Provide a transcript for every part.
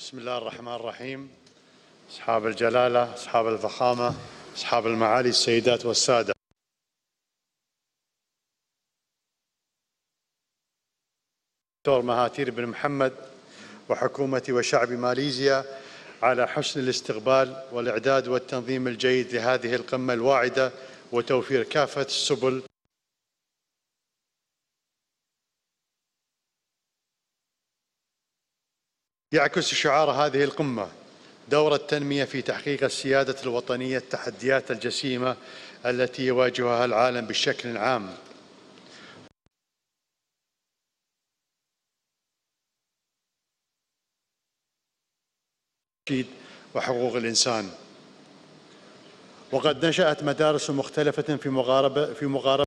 بسم الله الرحمن الرحيم. أصحاب الجلالة، أصحاب الفخامة، أصحاب المعالي السيدات والسادة. دكتور مهاتير بن محمد وحكومة وشعب ماليزيا على حسن الاستقبال والإعداد والتنظيم الجيد لهذه القمة الواعدة وتوفير كافة السبل يعكس شعار هذه القمة دور التنمية في تحقيق السيادة الوطنية، التحديات الجسيمة التي يواجهها العالم بشكل عام وحقوق الإنسان. وقد نشأت مدارس مختلفة في مقاربة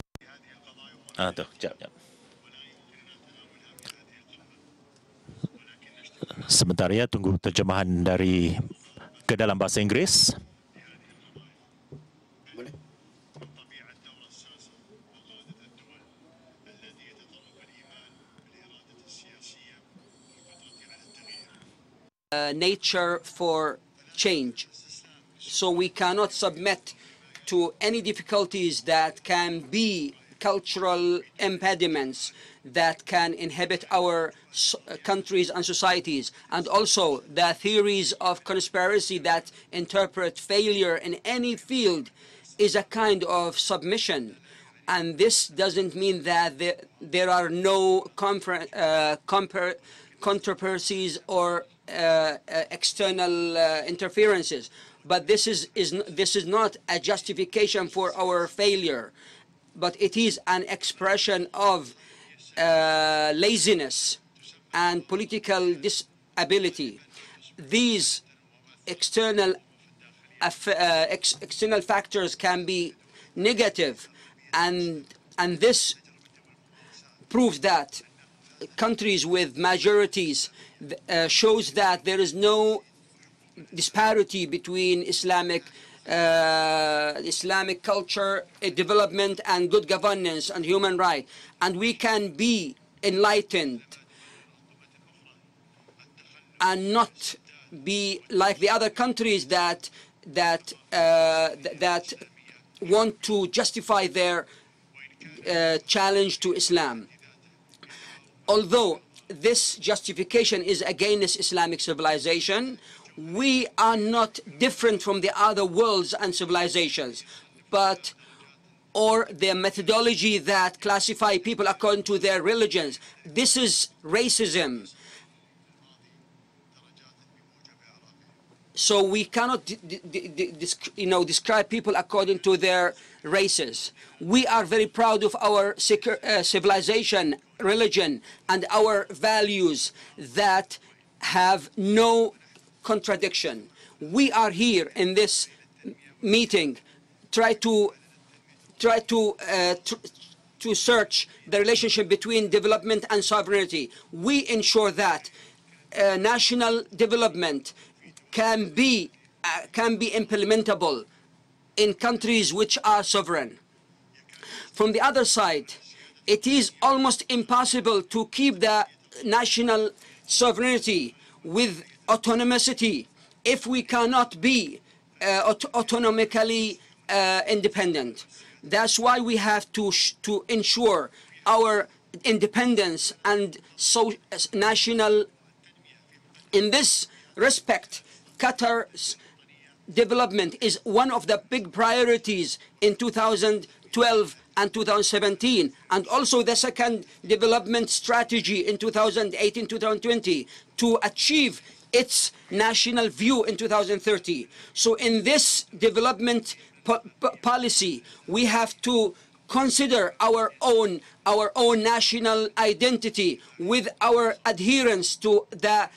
Sebentar ya, tunggu terjemahan dari ke dalam bahasa Inggeris. Nature for change. So we cannot submit to any difficulties that can be cultural impediments that can inhibit our countries and societies, and also the theories of conspiracy that interpret failure in any field is a kind of submission. And this doesn't mean that there are no controversies or external interferences, but this is not a justification for our failure, but it is an expression of laziness and political disability. These external factors can be negative, and this proves that countries with majorities shows that there is no disparity between Islamic culture, development, and good governance and human rights, and we can be enlightened and not be like the other countries that want to justify their challenge to Islam. Although this justification is against Islamic civilization, we are not different from the other worlds and civilizations, or the methodology that classify people according to their religions. This is racism. So we cannot describe people according to their races. We are very proud of our civilization, religion, and our values that have no contradiction. We are here in this meeting try to search the relationship between development and sovereignty. We ensure that national development can be implementable in countries which are sovereign. From the other side, it is almost impossible to keep the national sovereignty with autonomicity if we cannot be autonomically independent. That's why we have to ensure our independence and national. In this respect, Qatar's development is one of the big priorities in 2012 and 2017, and also the second development strategy in 2018-2020 to achieve its national view in 2030. So in this development policy, we have to consider our own national identity with our adherence to the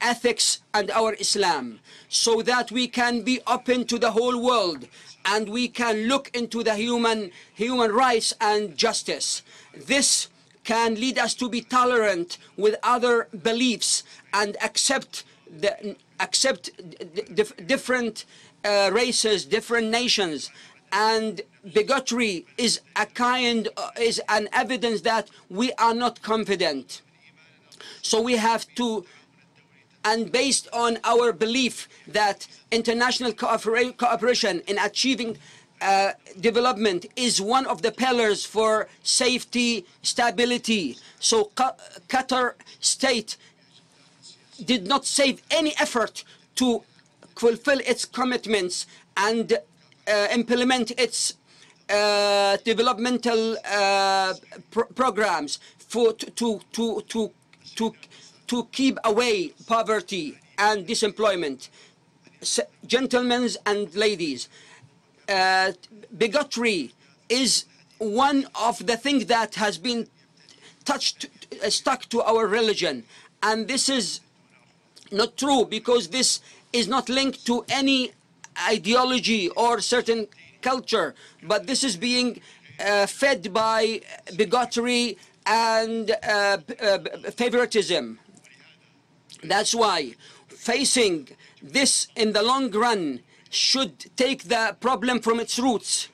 ethics and our Islam, so that we can be open to the whole world and we can look into the human rights and justice. This can lead us to be tolerant with other beliefs and accept different races, different nations. And bigotry is an evidence that we are not confident. So we have to and based on our belief that international cooperation in achieving development is one of the pillars for safety, stability. So Qatar state did not save any effort to fulfill its commitments and implement its developmental programs to keep away poverty and disemployment. Gentlemen and ladies, bigotry is one of the things that has been stuck to our religion, and this is not true, because this is not linked to any ideology or certain culture, but this is being fed by bigotry and favoritism. That's why facing this in the long run should take the problem from its roots.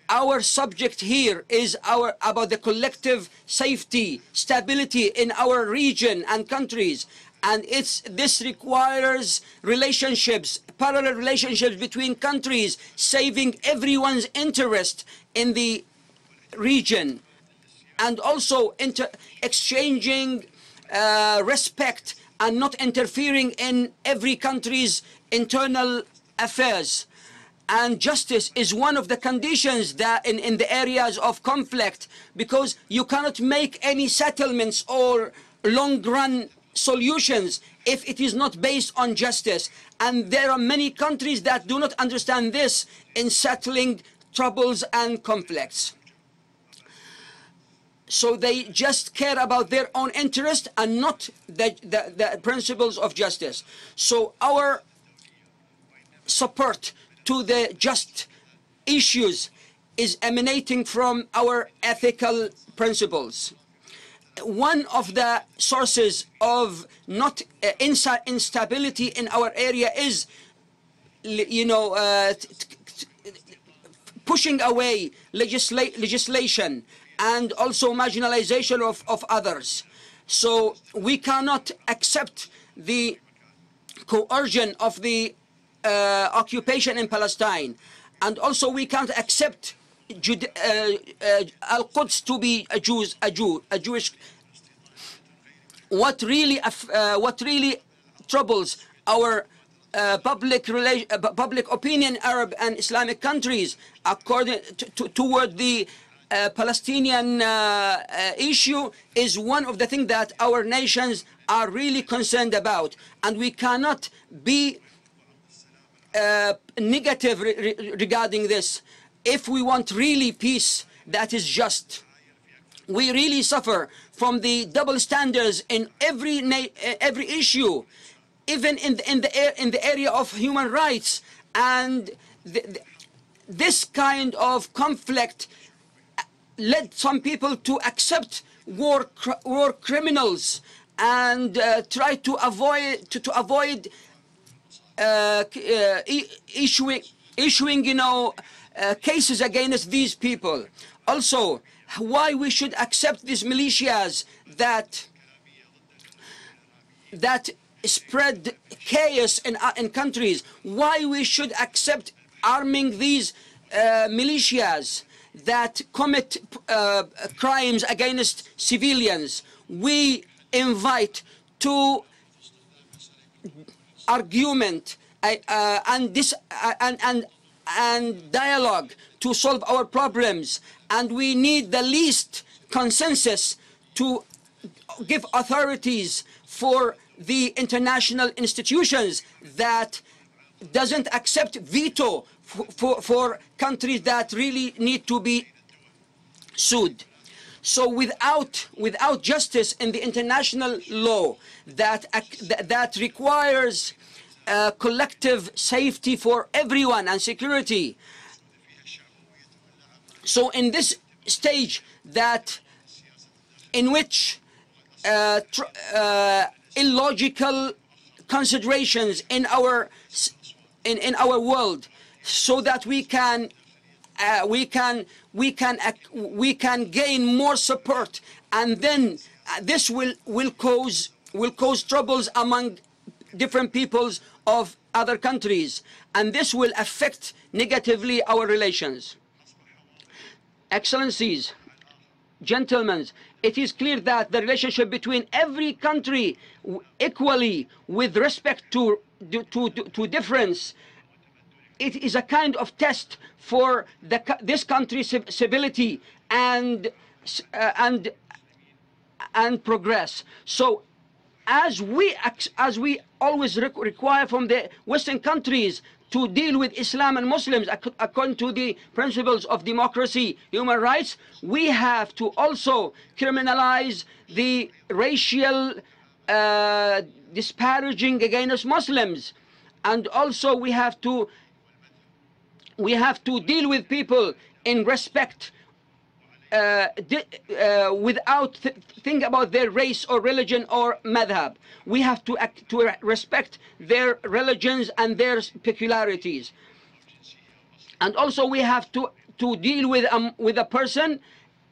Our subject here is about the collective safety, stability in our region and countries, and this requires relationships, parallel relationships between countries, saving everyone's interest in the region, and also exchanging respect and not interfering in every country's internal affairs. And justice is one of the conditions that in the areas of conflict, because you cannot make any settlements or long-run solutions if it is not based on justice. And there are many countries that do not understand this in settling troubles and conflicts. So they just care about their own interest and not the principles of justice. So our support to the just issues is emanating from our ethical principles. One of the sources of not instability in our area is, pushing away legislation and also marginalization of others. So we cannot accept the coercion of the occupation in Palestine, and also we can't accept Al-Quds to be a Jewish. What really troubles our public opinion, Arab and Islamic countries, according toward the Palestinian issue, is one of the things that our nations are really concerned about, and we cannot be negative regarding this. If we want really peace that is just, we really suffer from the double standards in every issue, even in the area of human rights, and this kind of conflict led some people to accept war criminals and try to avoid issuing cases against these people. Also, why we should accept these militias that spread chaos in countries? Why we should accept arming these militias that commit crimes against civilians? We invite to argument and dialogue to solve our problems, and we need the least consensus to give authorities for the international institutions that doesn't accept veto for countries that really need to be sued. So without justice in the international law that requires collective safety for everyone and security. So in this stage in which illogical considerations in our world, so that we can gain more support, and then this will cause will cause troubles among different peoples of other countries, and this will affect negatively our relations. Excellencies, gentlemen, it is clear that the relationship between every country equally with respect to difference, it is a kind of test for this country's civility and progress. So as we always require from the Western countries to deal with Islam and Muslims according to the principles of democracy, human rights, we have to also criminalize the racial disparaging against Muslims, and also we have to deal with people in respect without think about their race or religion or madhab. We have to respect their religions and their peculiarities, and also we have to deal with a person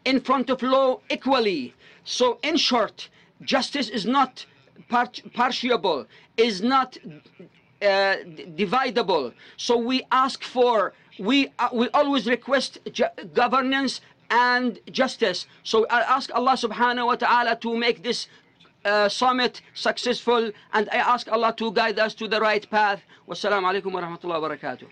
in front of law equally. So in short, justice is not partiable, is not dividable. So we always request governance and justice. So I ask Allah subhanahu wa ta'ala to make this summit successful, and I ask Allah to guide us to the right path. Wassalamu alaikum wa rahmatullahi wa barakatuh.